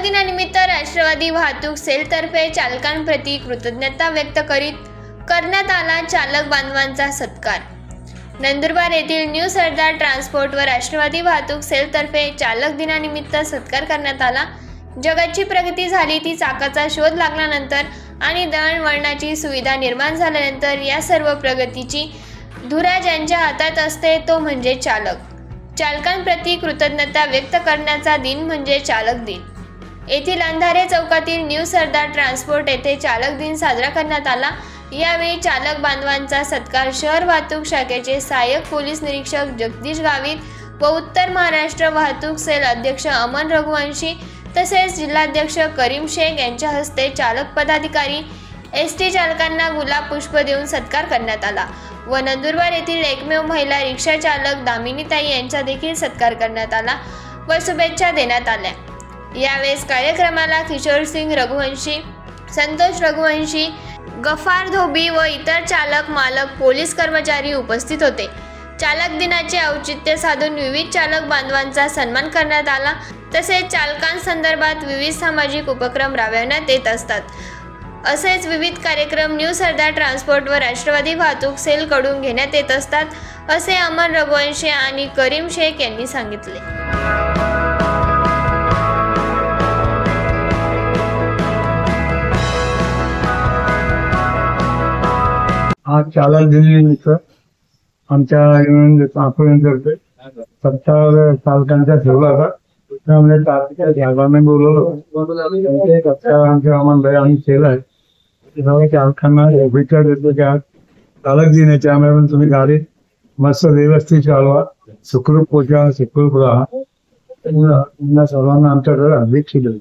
दिनानिमित्त राष्ट्रवादी वाहतूक सेलतर्फे चालकांप्रती कृतज्ञता व्यक्त करीत करण्यात आला चालक बांधवांचा सत्कार। नंदुरबार येथील न्यू सरदार ट्रान्सपोर्ट व राष्ट्रवादी वाहतूक सेलतर्फे चालक दिनानिमित्त सत्कार करण्यात आला। जगाची प्रगती झाली ती चाकाचा शोध लागल्यानंतर आणि दळणवळणाची सुविधा निर्माण झाल्यानंतर या सर्व प्रगतीची धुरा ज्यांच्या हातात असते तो म्हणजे चालक। चालकांप्रती कृतज्ञता व्यक्त करण्याचा दिन म्हणजे चालक दिन। येथील अंधारे चौकातील न्यू सरदार ट्रान्सपोर्ट येथे चालक दिन साजरा करण्यात आला। यावेळी चालक बांधवांचा सत्कार शहर वाहतूक शाखेचे सहाय्यक पोलीस निरीक्षक जगदीश गावित व उत्तर महाराष्ट्र वाहतूक सेल अध्यक्ष अमन रघुवंशी तसेच जिल्हाध्यक्ष करीम शेख यांच्या हस्ते चालक पदाधिकारी एसटी चालकांना गुलाब पुष्प देऊन सत्कार करण्यात आला व नंदुरबार येथील एकमेव महिला रिक्षा चालक दामिनीताई यांचा देखील सत्कार करण्यात आला व शुभेच्छा देण्यात आल्या। यावेळेस कार्यक्रमाला किशोर सिंग रघुवंशी, संतोष रघुवंशी, गफार धोबी व इतर चालक मालक पोलीस कर्मचारी उपस्थित होते। चालक दिनाचे औचित्य साधून विविध चालक बांधवांचा सन्मान करण्यात आला। तसेच चालकांसंदर्भात विविध सामाजिक उपक्रम राबवण्यात येत असतात। असेच विविध कार्यक्रम न्यू सरदार ट्रान्सपोर्ट व राष्ट्रवादी वाहतूक सेल कडून घेण्यात येत असतात, असे अमन रघुवंशी आणि करीम शेख यांनी सांगितले। आज चालक दिनानिमित्त आमच्या आपणतर्फे सत्कार चालकांचा ठेवला होता। त्यामुळे चालकांना बोलवलं आमच्या अमनभाई आणि सेल आहे चालकांना शुभेच्छा देतो की आज चालक दिनाच्या आम्ही तुम्ही गाडी मस्त व्यवस्थित चालवा, सुखरूप पोचा, सुखरूप राहा, सर्वांना आमच्याकडे हार्दिक शुभेच्छा।